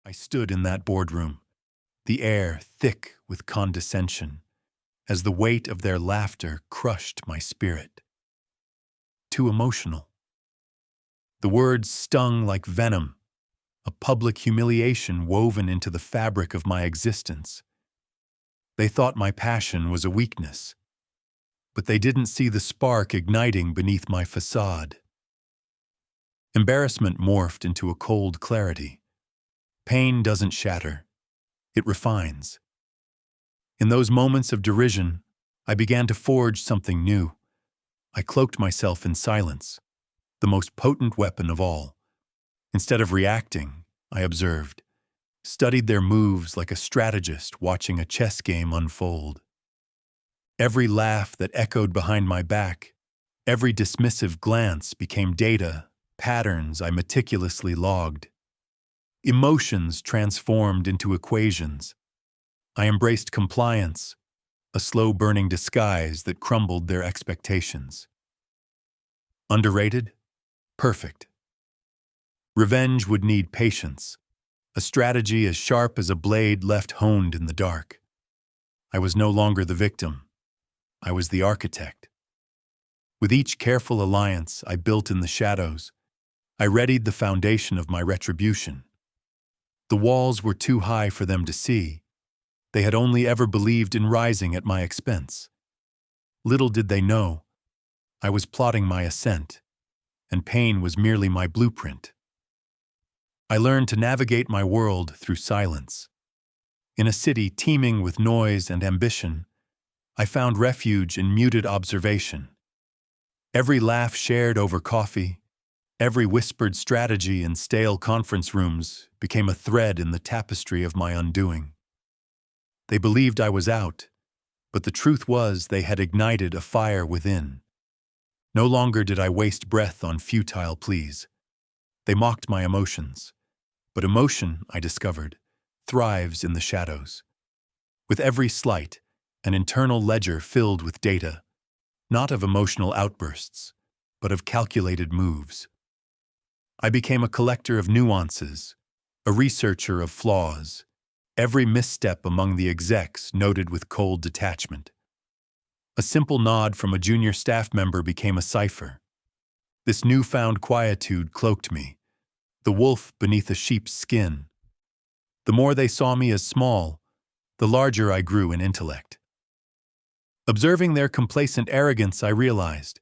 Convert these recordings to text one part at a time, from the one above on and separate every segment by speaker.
Speaker 1: I stood in that boardroom, the air thick with condescension, as the weight of their laughter crushed my spirit. Too emotional. The words stung like venom, a public humiliation woven into the fabric of my existence. They thought my passion was a weakness, but they didn't see the spark igniting beneath my facade. Embarrassment morphed into a cold clarity. Pain doesn't shatter, it refines. In those moments of derision, I began to forge something new. I cloaked myself in silence, the most potent weapon of all. Instead of reacting, I observed, studied their moves like a strategist watching a chess game unfold. Every laugh that echoed behind my back, every dismissive glance became data, patterns I meticulously logged. Emotions transformed into equations. I embraced compliance, a slow-burning disguise that crumbled their expectations. Underrated? Perfect. Revenge would need patience, a strategy as sharp as a blade left honed in the dark. I was no longer the victim. I was the architect. With each careful alliance I built in the shadows, I readied the foundation of my retribution. The walls were too high for them to see. They had only ever believed in rising at my expense. Little did they know, I was plotting my ascent, and pain was merely my blueprint. I learned to navigate my world through silence. In a city teeming with noise and ambition, I found refuge in muted observation. Every laugh shared over coffee, every whispered strategy in stale conference rooms became a thread in the tapestry of my undoing. They believed I was out, but the truth was they had ignited a fire within. No longer did I waste breath on futile pleas. They mocked my emotions. But emotion, I discovered, thrives in the shadows. With every slight, an internal ledger filled with data, not of emotional outbursts, but of calculated moves. I became a collector of nuances, a researcher of flaws, every misstep among the execs noted with cold detachment. A simple nod from a junior staff member became a cipher. This newfound quietude cloaked me, the wolf beneath a sheep's skin. The more they saw me as small, the larger I grew in intellect. Observing their complacent arrogance, I realized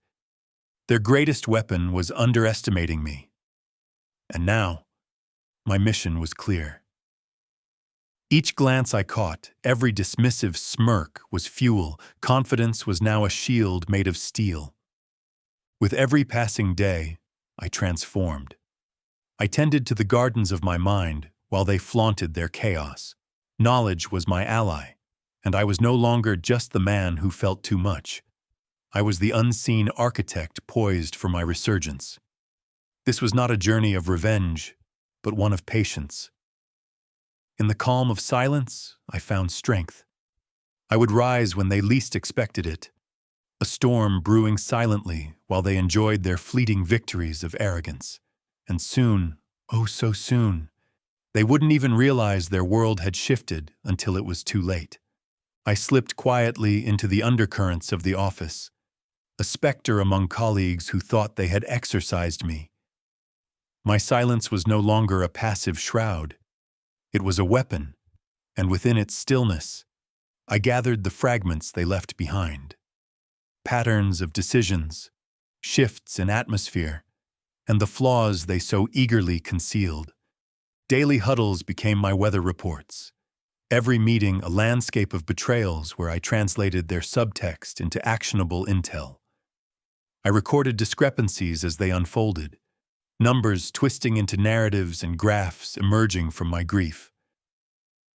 Speaker 1: their greatest weapon was underestimating me. And now, my mission was clear. Each glance I caught, every dismissive smirk was fuel. Confidence was now a shield made of steel. With every passing day, I transformed. I tended to the gardens of my mind while they flaunted their chaos. Knowledge was my ally, and I was no longer just the man who felt too much. I was the unseen architect poised for my resurgence. This was not a journey of revenge, but one of patience. In the calm of silence, I found strength. I would rise when they least expected it, a storm brewing silently while they enjoyed their fleeting victories of arrogance. And soon, oh so soon, they wouldn't even realize their world had shifted until it was too late. I slipped quietly into the undercurrents of the office, a specter among colleagues who thought they had exorcised me. My silence was no longer a passive shroud. It was a weapon, and within its stillness, I gathered the fragments they left behind. Patterns of decisions, shifts in atmosphere, and the flaws they so eagerly concealed. Daily huddles became my weather reports. Every meeting a landscape of betrayals where I translated their subtext into actionable intel. I recorded discrepancies as they unfolded, numbers twisting into narratives and graphs emerging from my grief.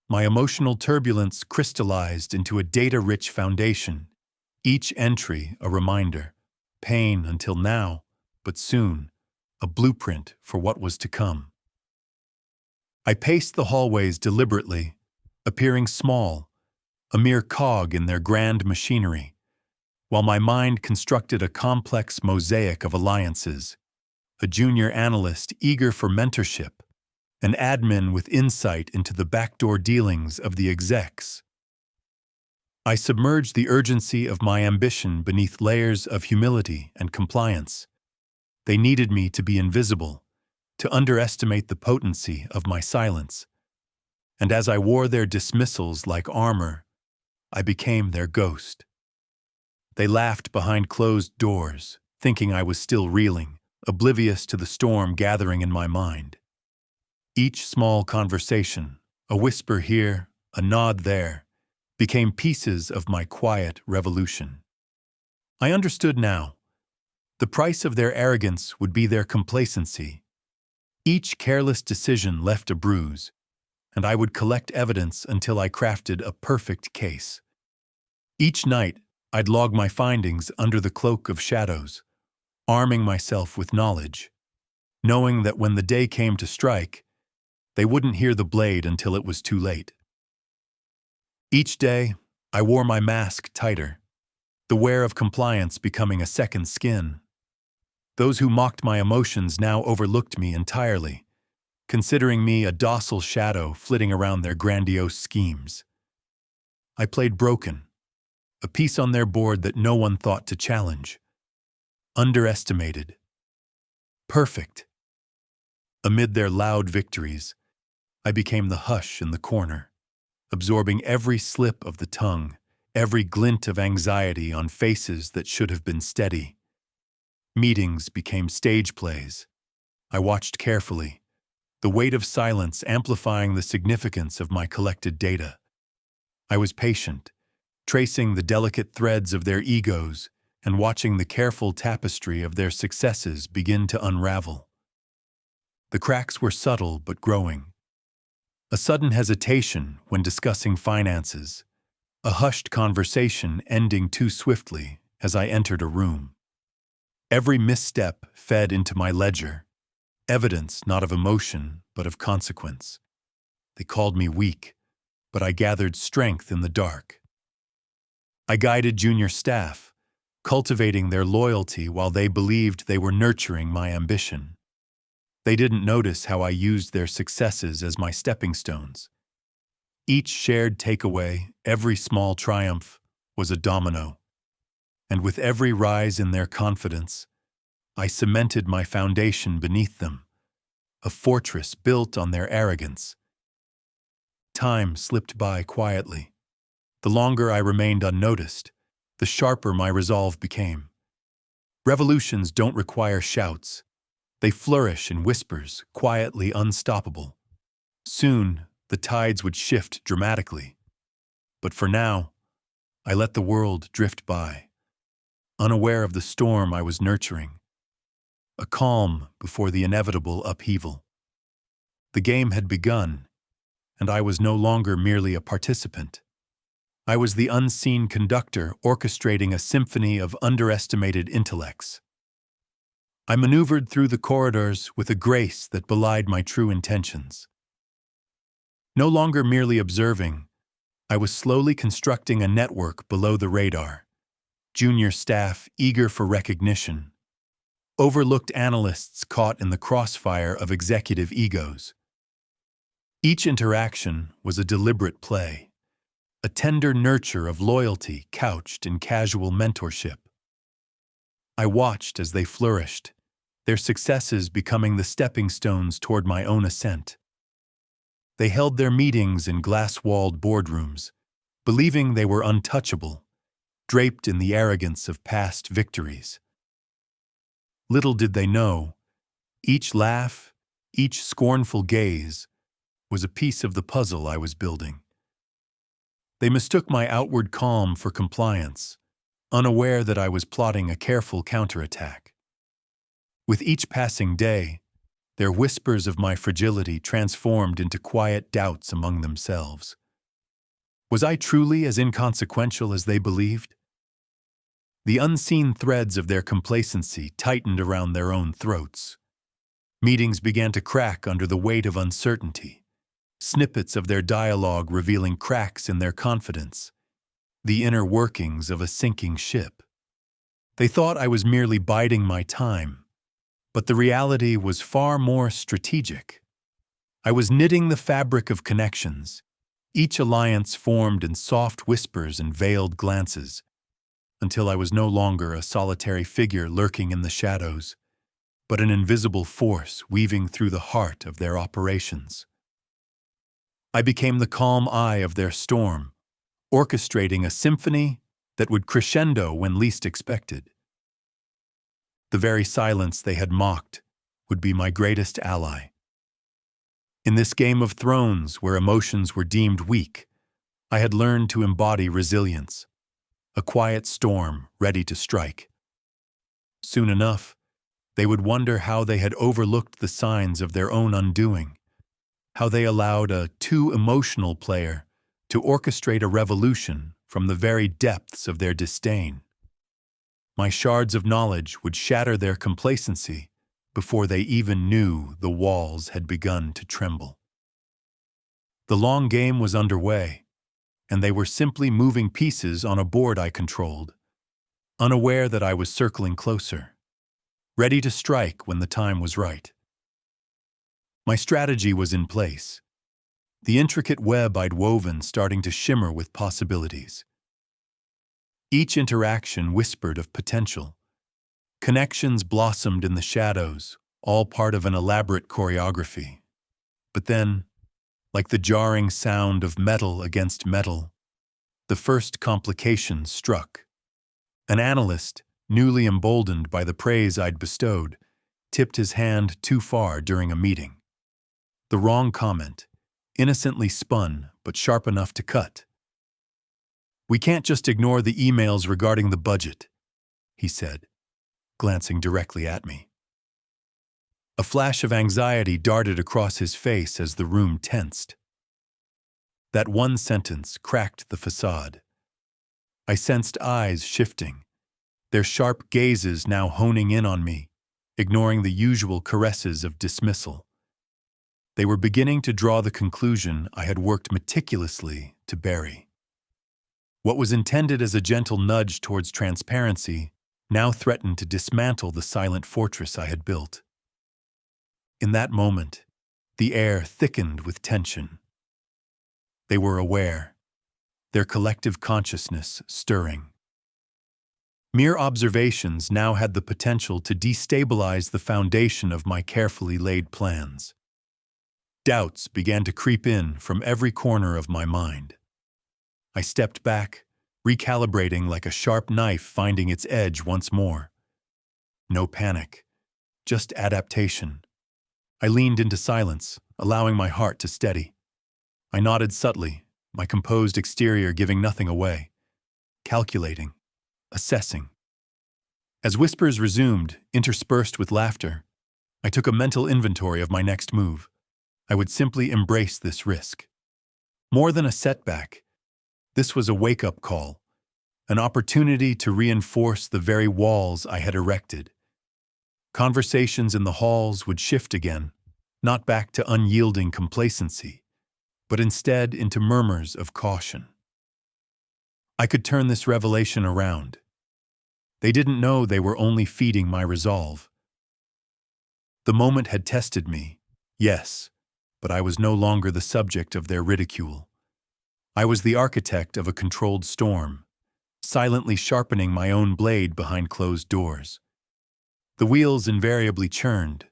Speaker 1: My emotional turbulence crystallized into a data-rich foundation, each entry a reminder, pain until now, but soon, a blueprint for what was to come. I paced the hallways deliberately, appearing small, a mere cog in their grand machinery, while my mind constructed a complex mosaic of alliances, a junior analyst eager for mentorship, an admin with insight into the backdoor dealings of the execs. I submerged the urgency of my ambition beneath layers of humility and compliance. They needed me to be invisible, to underestimate the potency of my silence. And as I wore their dismissals like armor, I became their ghost. They laughed behind closed doors, thinking I was still reeling, oblivious to the storm gathering in my mind. Each small conversation, a whisper here, a nod there, became pieces of my quiet revolution. I understood now. The price of their arrogance would be their complacency. Each careless decision left a bruise, and I would collect evidence until I crafted a perfect case. Each night, I'd log my findings under the cloak of shadows, arming myself with knowledge, knowing that when the day came to strike, they wouldn't hear the blade until it was too late. Each day, I wore my mask tighter, the wear of compliance becoming a second skin. Those who mocked my emotions now overlooked me entirely, considering me a docile shadow flitting around their grandiose schemes. I played broken, a piece on their board that no one thought to challenge. Underestimated. Perfect. Amid their loud victories, I became the hush in the corner, absorbing every slip of the tongue, every glint of anxiety on faces that should have been steady. Meetings became stage plays. I watched carefully, the weight of silence amplifying the significance of my collected data. I was patient, tracing the delicate threads of their egos and watching the careful tapestry of their successes begin to unravel. The cracks were subtle but growing. A sudden hesitation when discussing finances, a hushed conversation ending too swiftly as I entered a room. Every misstep fed into my ledger, evidence not of emotion but of consequence. They called me weak, but I gathered strength in the dark. I guided junior staff, cultivating their loyalty while they believed they were nurturing my ambition. They didn't notice how I used their successes as my stepping stones. Each shared takeaway, every small triumph, was a domino. And with every rise in their confidence, I cemented my foundation beneath them, a fortress built on their arrogance. Time slipped by quietly. The longer I remained unnoticed, the sharper my resolve became. Revolutions don't require shouts. They flourish in whispers, quietly unstoppable. Soon, the tides would shift dramatically. But for now, I let the world drift by, unaware of the storm I was nurturing. A calm before the inevitable upheaval. The game had begun, and I was no longer merely a participant. I was the unseen conductor orchestrating a symphony of underestimated intellects. I maneuvered through the corridors with a grace that belied my true intentions. No longer merely observing, I was slowly constructing a network below the radar. Junior staff eager for recognition. Overlooked analysts caught in the crossfire of executive egos. Each interaction was a deliberate play, a tender nurture of loyalty couched in casual mentorship. I watched as they flourished, their successes becoming the stepping stones toward my own ascent. They held their meetings in glass-walled boardrooms, believing they were untouchable, draped in the arrogance of past victories. Little did they know, each laugh, each scornful gaze, was a piece of the puzzle I was building. They mistook my outward calm for compliance, unaware that I was plotting a careful counterattack. With each passing day, their whispers of my fragility transformed into quiet doubts among themselves. Was I truly as inconsequential as they believed? The unseen threads of their complacency tightened around their own throats. Meetings began to crack under the weight of uncertainty, snippets of their dialogue revealing cracks in their confidence, the inner workings of a sinking ship. They thought I was merely biding my time, but the reality was far more strategic. I was knitting the fabric of connections, each alliance formed in soft whispers and veiled glances, until I was no longer a solitary figure lurking in the shadows, but an invisible force weaving through the heart of their operations. I became the calm eye of their storm, orchestrating a symphony that would crescendo when least expected. The very silence they had mocked would be my greatest ally. In this game of thrones where emotions were deemed weak, I had learned to embody resilience, a quiet storm ready to strike. Soon enough, they would wonder how they had overlooked the signs of their own undoing, how they allowed a too emotional player to orchestrate a revolution from the very depths of their disdain. My shards of knowledge would shatter their complacency before they even knew the walls had begun to tremble. The long game was underway, and they were simply moving pieces on a board I controlled, unaware that I was circling closer, ready to strike when the time was right. My strategy was in place, the intricate web I'd woven starting to shimmer with possibilities. Each interaction whispered of potential. Connections blossomed in the shadows, all part of an elaborate choreography. But then, like the jarring sound of metal against metal, the first complication struck. An analyst, newly emboldened by the praise I'd bestowed, tipped his hand too far during a meeting. The wrong comment, innocently spun but sharp enough to cut. "We can't just ignore the emails regarding the budget," he said, glancing directly at me. A flash of anxiety darted across his face as the room tensed. That one sentence cracked the facade. I sensed eyes shifting, their sharp gazes now honing in on me, ignoring the usual caresses of dismissal. They were beginning to draw the conclusion I had worked meticulously to bury. What was intended as a gentle nudge towards transparency now threatened to dismantle the silent fortress I had built. In that moment, the air thickened with tension. They were aware, their collective consciousness stirring. Mere observations now had the potential to destabilize the foundation of my carefully laid plans. Doubts began to creep in from every corner of my mind. I stepped back, recalibrating like a sharp knife finding its edge once more. No panic, just adaptation. I leaned into silence, allowing my heart to steady. I nodded subtly, my composed exterior giving nothing away. Calculating, assessing. As whispers resumed, interspersed with laughter, I took a mental inventory of my next move. I would simply embrace this risk. More than a setback, this was a wake-up call, an opportunity to reinforce the very walls I had erected. Conversations in the halls would shift again, not back to unyielding complacency, but instead into murmurs of caution. I could turn this revelation around. They didn't know they were only feeding my resolve. The moment had tested me, yes, but I was no longer the subject of their ridicule. I was the architect of a controlled storm, silently sharpening my own blade behind closed doors. The wheels invariably churned,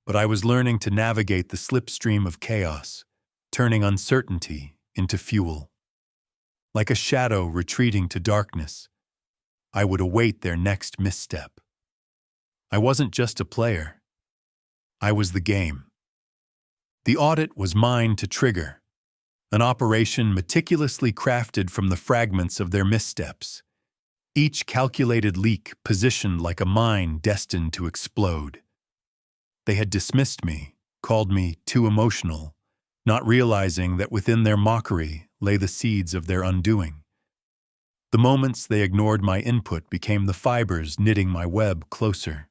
Speaker 1: but I was learning to navigate the slipstream of chaos, turning uncertainty into fuel. Like a shadow retreating to darkness, I would await their next misstep. I wasn't just a player. I was the game. The audit was mine to trigger, an operation meticulously crafted from the fragments of their missteps, each calculated leak positioned like a mine destined to explode. They had dismissed me, called me too emotional, not realizing that within their mockery lay the seeds of their undoing. The moments they ignored my input became the fibers knitting my web closer,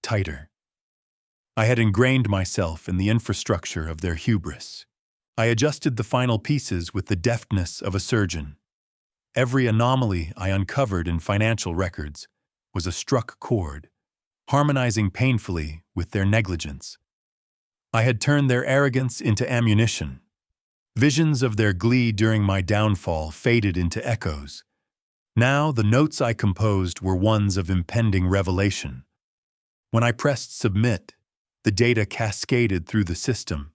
Speaker 1: tighter. I had ingrained myself in the infrastructure of their hubris. I adjusted the final pieces with the deftness of a surgeon. Every anomaly I uncovered in financial records was a struck chord, harmonizing painfully with their negligence. I had turned their arrogance into ammunition. Visions of their glee during my downfall faded into echoes. Now the notes I composed were ones of impending revelation. When I pressed submit, the data cascaded through the system,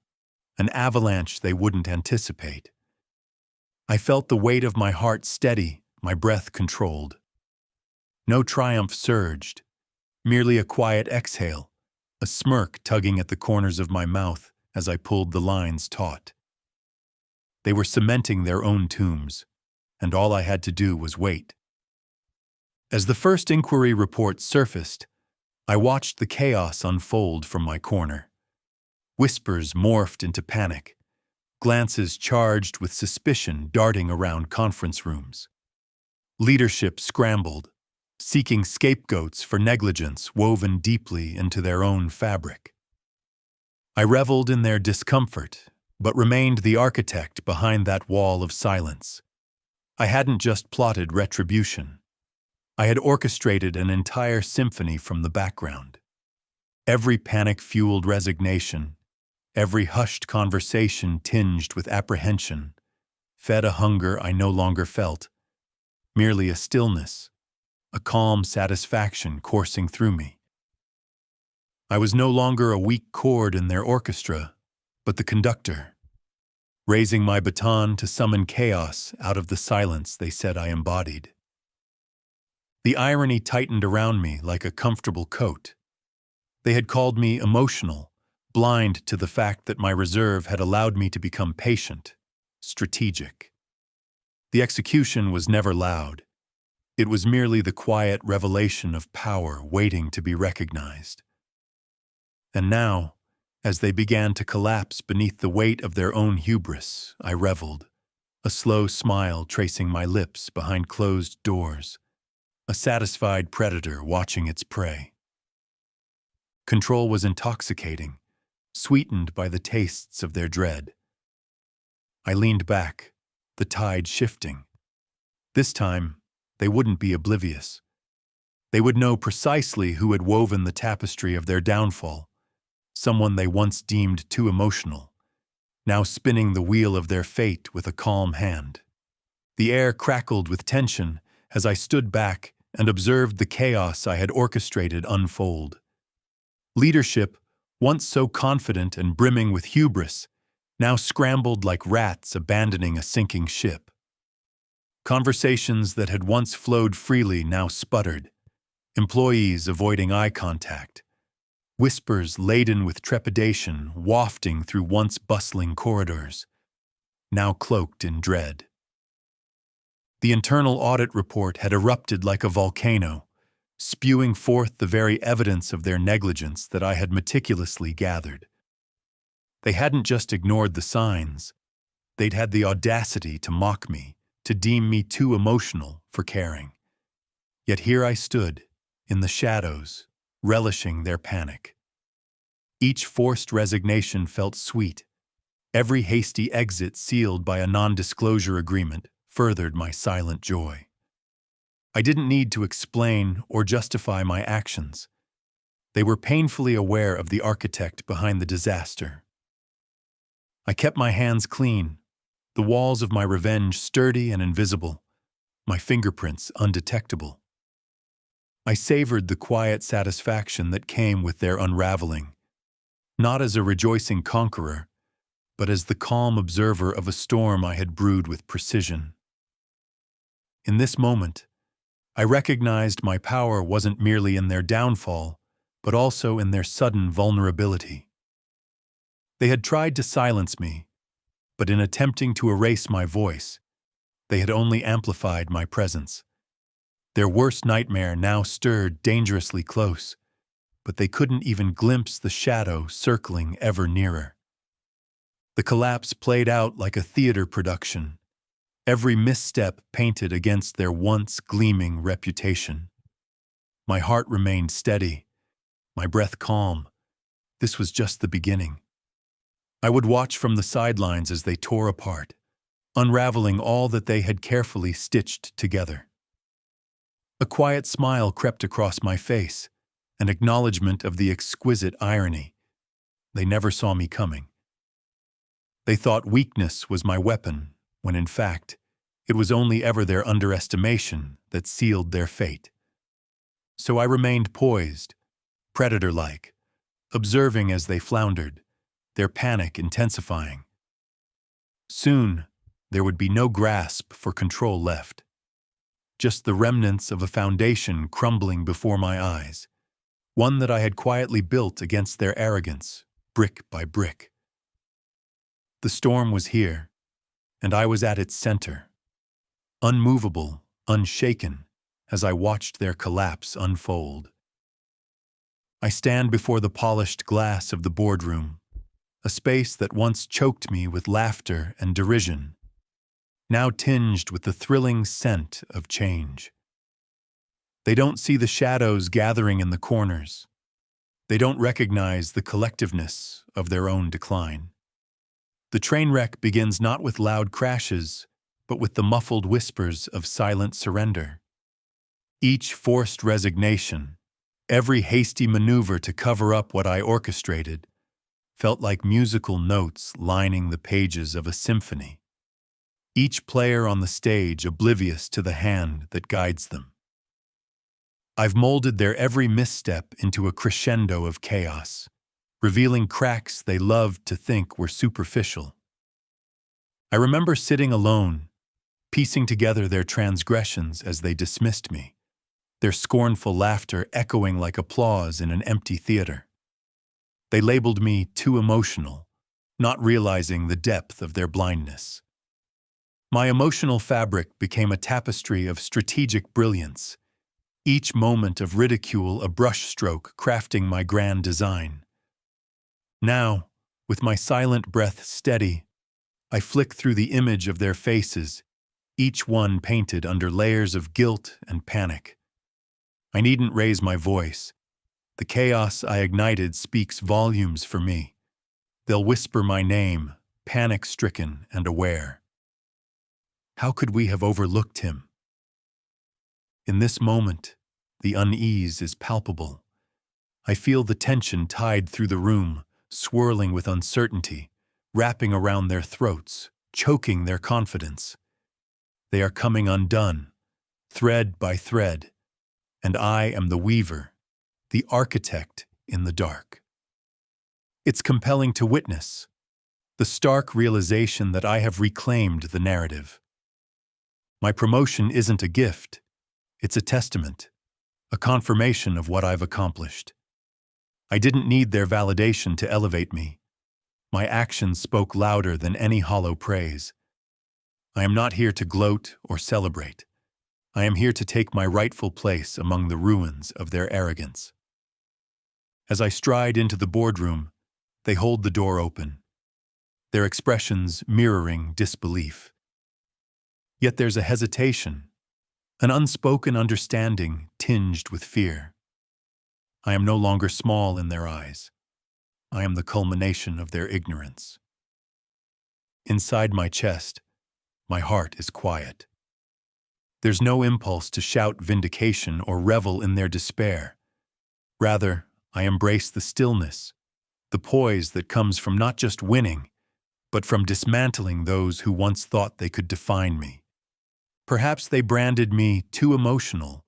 Speaker 1: an avalanche they wouldn't anticipate. I felt the weight of my heart steady, my breath controlled. No triumph surged, merely a quiet exhale, a smirk tugging at the corners of my mouth as I pulled the lines taut. They were cementing their own tombs, and all I had to do was wait. As the first inquiry report surfaced, I watched the chaos unfold from my corner. Whispers morphed into panic, glances charged with suspicion darting around conference rooms. Leadership scrambled, seeking scapegoats for negligence woven deeply into their own fabric. I reveled in their discomfort, but remained the architect behind that wall of silence. I hadn't just plotted retribution. I had orchestrated an entire symphony from the background. Every panic-fueled resignation, every hushed conversation tinged with apprehension, fed a hunger I no longer felt, merely a stillness, a calm satisfaction coursing through me. I was no longer a weak chord in their orchestra, but the conductor, raising my baton to summon chaos out of the silence they said I embodied. The irony tightened around me like a comfortable coat. They had called me emotional, blind to the fact that my reserve had allowed me to become patient, strategic. The execution was never loud. It was merely the quiet revelation of power waiting to be recognized. And now, as they began to collapse beneath the weight of their own hubris, I reveled, a slow smile tracing my lips behind closed doors, a satisfied predator watching its prey. Control was intoxicating, sweetened by the tastes of their dread. I leaned back, the tide shifting. This time, they wouldn't be oblivious. They would know precisely who had woven the tapestry of their downfall, someone they once deemed too emotional, now spinning the wheel of their fate with a calm hand. The air crackled with tension as I stood back and observed the chaos I had orchestrated unfold. Leadership, once so confident and brimming with hubris, now scrambled like rats abandoning a sinking ship. Conversations that had once flowed freely now sputtered, employees avoiding eye contact, whispers laden with trepidation wafting through once bustling corridors, now cloaked in dread. The internal audit report had erupted like a volcano, spewing forth the very evidence of their negligence that I had meticulously gathered. They hadn't just ignored the signs, they'd had the audacity to mock me, to deem me too emotional for caring. Yet here I stood, in the shadows, relishing their panic. Each forced resignation felt sweet. Every hasty exit sealed by a non-disclosure agreement furthered my silent joy. I didn't need to explain or justify my actions. They were painfully aware of the architect behind the disaster. I kept my hands clean, the walls of my revenge sturdy and invisible, my fingerprints undetectable. I savored the quiet satisfaction that came with their unraveling, not as a rejoicing conqueror, but as the calm observer of a storm I had brewed with precision. In this moment, I recognized my power wasn't merely in their downfall, but also in their sudden vulnerability. They had tried to silence me, but in attempting to erase my voice, they had only amplified my presence. Their worst nightmare now stirred dangerously close, but they couldn't even glimpse the shadow circling ever nearer. The collapse played out like a theater production, every misstep painted against their once gleaming reputation. My heart remained steady, my breath calm. This was just the beginning. I would watch from the sidelines as they tore apart, unraveling all that they had carefully stitched together. A quiet smile crept across my face, an acknowledgement of the exquisite irony. they never saw me coming. They thought weakness was my weapon, when in fact, it was only ever their underestimation that sealed their fate. So I remained poised, predator-like, observing as they floundered, their panic intensifying. Soon, there would be no grasp for control left. Just the remnants of a foundation crumbling before my eyes, one that I had quietly built against their arrogance, brick by brick. The storm was here, and I was at its center, unmovable, unshaken, as I watched their collapse unfold. I stand before the polished glass of the boardroom, a space that once choked me with laughter and derision, now tinged with the thrilling scent of change. They don't see the shadows gathering in the corners. They don't recognize the collectiveness of their own decline. The train wreck begins not with loud crashes, but with the muffled whispers of silent surrender. Each forced resignation, every hasty maneuver to cover up what I orchestrated, felt like musical notes lining the pages of a symphony. Each player on the stage oblivious to the hand that guides them. I've molded their every misstep into a crescendo of chaos, revealing cracks they loved to think were superficial. I remember sitting alone, piecing together their transgressions as they dismissed me, their scornful laughter echoing like applause in an empty theater. They labeled me too emotional, not realizing the depth of their blindness. My emotional fabric became a tapestry of strategic brilliance, each moment of ridicule a brushstroke crafting my grand design. Now, with my silent breath steady, I flick through the image of their faces, each one painted under layers of guilt and panic. I needn't raise my voice. The chaos I ignited speaks volumes for me. They'll whisper my name, panic-stricken and aware. How could we have overlooked him? In this moment, the unease is palpable. I feel the tension tied through the room, swirling with uncertainty, wrapping around their throats, choking their confidence. They are coming undone, thread by thread, and I am the weaver, the architect in the dark. It's compelling to witness, the stark realization that I have reclaimed the narrative. My promotion isn't a gift, it's a testament, a confirmation of what I've accomplished. I didn't need their validation to elevate me. My actions spoke louder than any hollow praise. I am not here to gloat or celebrate. I am here to take my rightful place among the ruins of their arrogance. As I stride into the boardroom, they hold the door open, their expressions mirroring disbelief. Yet there's a hesitation, an unspoken understanding tinged with fear. I am no longer small in their eyes. I am the culmination of their ignorance. Inside my chest, my heart is quiet. There's no impulse to shout vindication or revel in their despair. Rather, I embrace the stillness, the poise that comes from not just winning, but from dismantling those who once thought they could define me. Perhaps they branded me too emotional,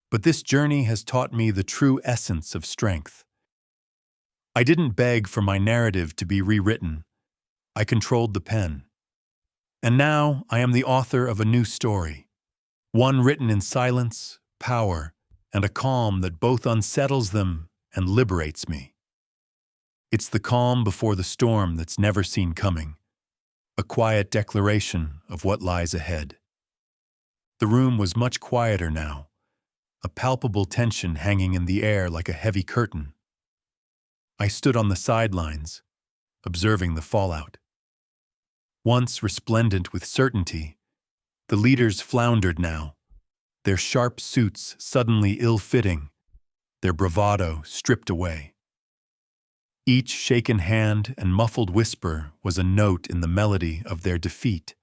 Speaker 1: but this journey has taught me the true essence of strength. I didn't beg for my narrative to be rewritten. I controlled the pen. And now I am the author of a new story, one written in silence, power, and a calm that both unsettles them and liberates me. It's the calm before the storm that's never seen coming, a quiet declaration of what lies ahead. The room was much quieter now, a palpable tension hanging in the air like a heavy curtain. I stood on the sidelines, observing the fallout. Once resplendent with certainty, the leaders floundered now, their sharp suits suddenly ill-fitting, their bravado stripped away. Each shaken hand and muffled whisper was a note in the melody of their defeat,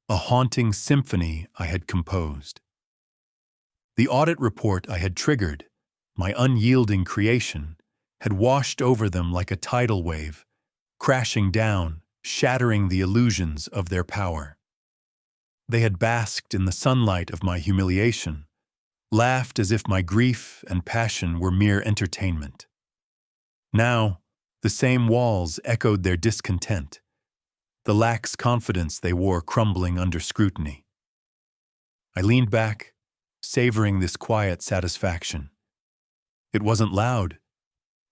Speaker 1: a haunting symphony I had composed. The audit report I had triggered, my unyielding creation, had washed over them like a tidal wave, crashing down, shattering the illusions of their power. They had basked in the sunlight of my humiliation, laughed as if my grief and passion were mere entertainment. Now, the same walls echoed their discontent, the lax confidence they wore crumbling under scrutiny. I leaned back, savoring this quiet satisfaction. It wasn't loud.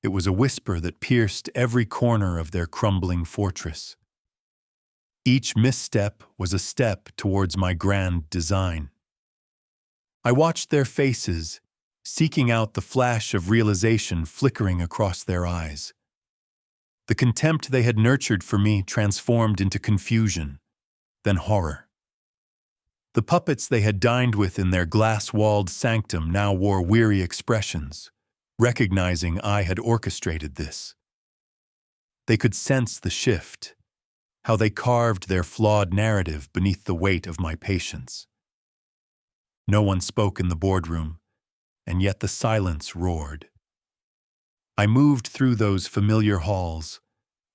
Speaker 1: It was a whisper that pierced every corner of their crumbling fortress. Each misstep was a step towards my grand design. I watched their faces, seeking out the flash of realization flickering across their eyes. The contempt they had nurtured for me transformed into confusion, then horror. The puppets they had dined with in their glass-walled sanctum now wore weary expressions, recognizing I had orchestrated this. They could sense the shift, how they carved their flawed narrative beneath the weight of my patience. No one spoke in the boardroom, and yet the silence roared. I moved through those familiar halls,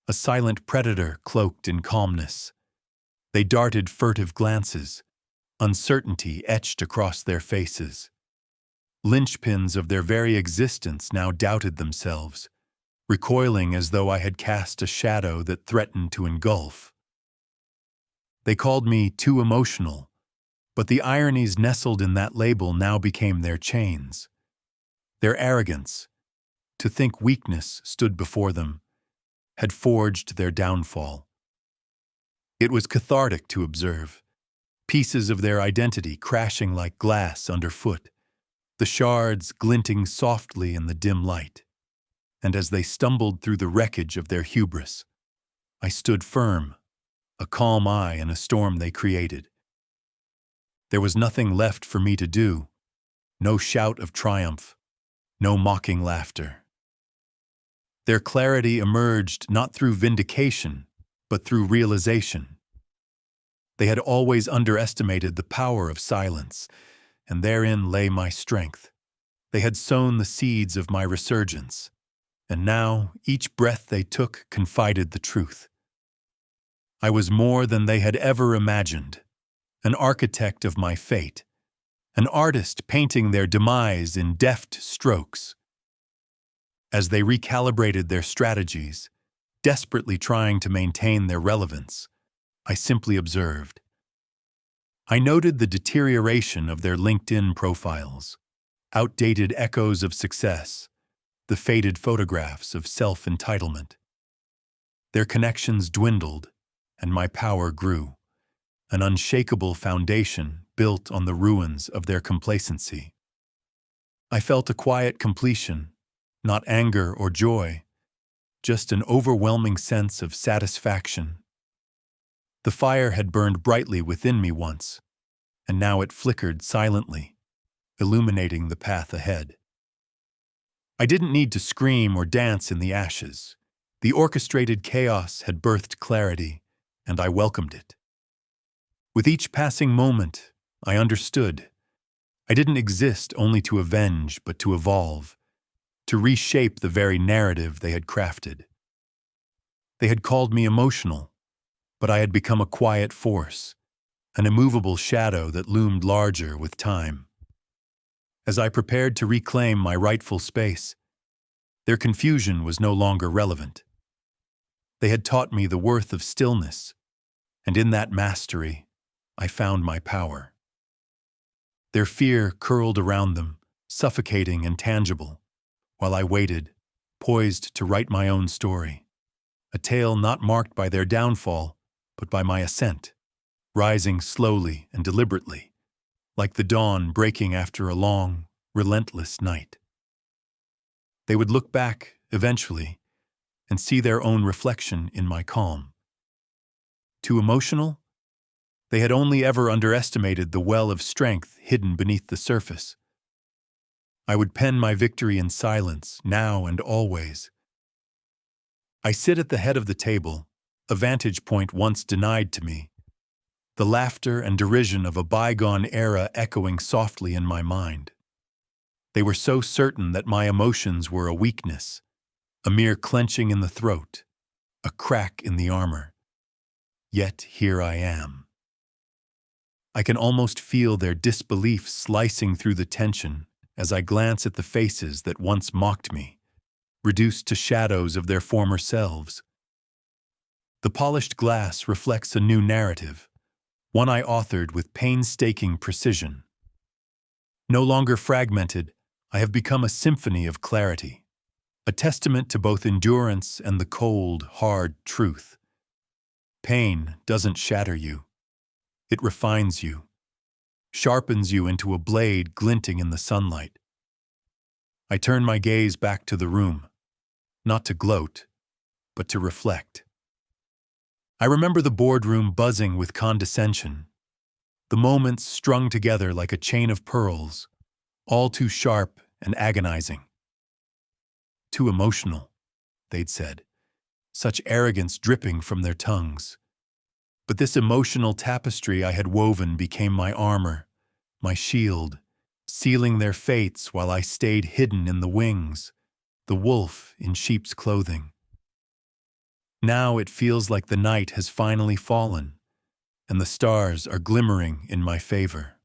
Speaker 1: a silent predator cloaked in calmness. They darted furtive glances, uncertainty etched across their faces. Linchpins of their very existence now doubted themselves, recoiling as though I had cast a shadow that threatened to engulf. They called me too emotional, but the ironies nestled in that label now became their chains. Their arrogance, to think weakness stood before them, had forged their downfall. It was cathartic to observe, pieces of their identity crashing like glass underfoot, the shards glinting softly in the dim light. And as they stumbled through the wreckage of their hubris, I stood firm, a calm eye in a storm they created. There was nothing left for me to do, no shout of triumph, no mocking laughter. Their clarity emerged not through vindication, but through realization. They had always underestimated the power of silence, and therein lay my strength. They had sown the seeds of my resurgence, and now each breath they took confided the truth. I was more than they had ever imagined, an architect of my fate, an artist painting their demise in deft strokes. As they recalibrated their strategies, desperately trying to maintain their relevance, I simply observed. I noted the deterioration of their LinkedIn profiles, outdated echoes of success, the faded photographs of self-entitlement. Their connections dwindled, and my power grew, an unshakable foundation built on the ruins of their complacency. I felt a quiet completion, not anger or joy, just an overwhelming sense of satisfaction. The fire had burned brightly within me once, and now it flickered silently, illuminating the path ahead. I didn't need to scream or dance in the ashes. The orchestrated chaos had birthed clarity, and I welcomed it. With each passing moment, I understood. I didn't exist only to avenge, but to evolve, to reshape the very narrative they had crafted. They had called me emotional, but I had become a quiet force, an immovable shadow that loomed larger with time. As I prepared to reclaim my rightful space, their confusion was no longer relevant. They had taught me the worth of stillness, and in that mastery, I found my power. Their fear curled around them, suffocating and tangible, while I waited, poised to write my own story, a tale not marked by their downfall, but by my ascent, rising slowly and deliberately, like the dawn breaking after a long, relentless night. They would look back, eventually, and see their own reflection in my calm. Too emotional? They had only ever underestimated the well of strength hidden beneath the surface. I would pen my victory in silence, now and always. I sit at the head of the table, a vantage point once denied to me, the laughter and derision of a bygone era echoing softly in my mind. They were so certain that my emotions were a weakness, a mere clenching in the throat, a crack in the armor. Yet here I am. I can almost feel their disbelief slicing through the tension as I glance at the faces that once mocked me, reduced to shadows of their former selves. The polished glass reflects a new narrative, one I authored with painstaking precision. No longer fragmented, I have become a symphony of clarity, a testament to both endurance and the cold, hard truth. Pain doesn't shatter you. It refines you, sharpens you into a blade glinting in the sunlight. I turn my gaze back to the room, not to gloat, but to reflect. I remember the boardroom buzzing with condescension, the moments strung together like a chain of pearls, all too sharp and agonizing. Too emotional, they'd said, such arrogance dripping from their tongues. But this emotional tapestry I had woven became my armor, my shield, sealing their fates while I stayed hidden in the wings, the wolf in sheep's clothing. Now it feels like the night has finally fallen, and the stars are glimmering in my favor.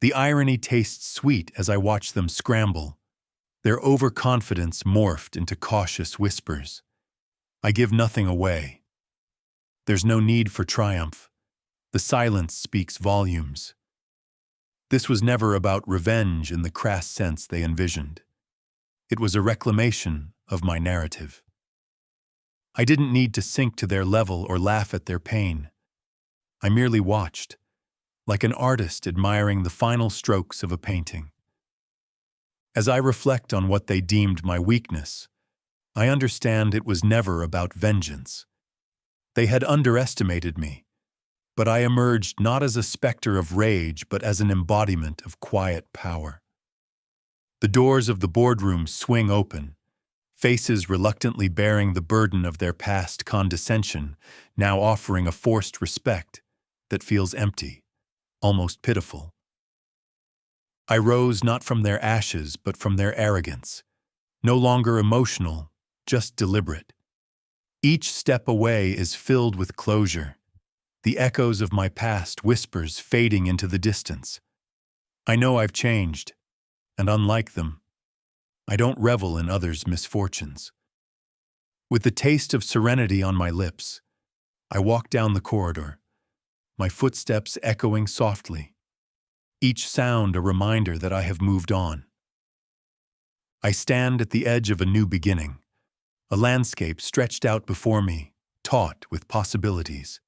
Speaker 1: The irony tastes sweet as I watch them scramble, their overconfidence morphed into cautious whispers. I give nothing away. There's no need for triumph. The silence speaks volumes. This was never about revenge in the crass sense they envisioned. It was a reclamation of my narrative. I didn't need to sink to their level or laugh at their pain. I merely watched, like an artist admiring the final strokes of a painting. As I reflect on what they deemed my weakness, I understand it was never about vengeance. They had underestimated me, but I emerged not as a specter of rage, but as an embodiment of quiet power. The doors of the boardroom swing open, faces reluctantly bearing the burden of their past condescension, now offering a forced respect that feels empty, almost pitiful. I rose not from their ashes, but from their arrogance, no longer emotional, just deliberate. Each step away is filled with closure, the echoes of my past whispers fading into the distance. I know I've changed, and unlike them, I don't revel in others' misfortunes. With the taste of serenity on my lips, I walk down the corridor, my footsteps echoing softly, each sound a reminder that I have moved on. I stand at the edge of a new beginning, a landscape stretched out before me, taut with possibilities.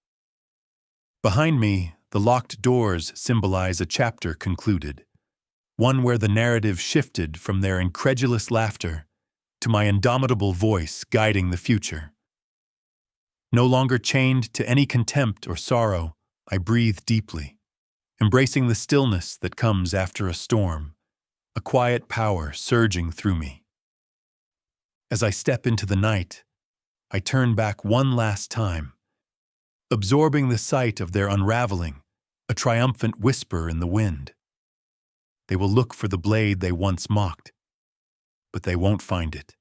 Speaker 1: Behind me, the locked doors symbolize a chapter concluded, one where the narrative shifted from their incredulous laughter to my indomitable voice guiding the future. No longer chained to any contempt or sorrow, I breathe deeply, embracing the stillness that comes after a storm, a quiet power surging through me. As I step into the night, I turn back one last time, absorbing the sight of their unraveling, a triumphant whisper in the wind. They will look for the blade they once mocked, but they won't find it.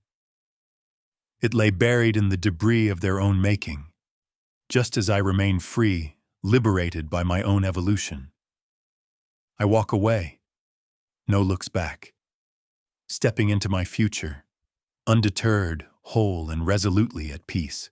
Speaker 1: It lay buried in the debris of their own making, just as I remain free, liberated by my own evolution. I walk away, no looks back, stepping into my future, undeterred, whole, and resolutely at peace.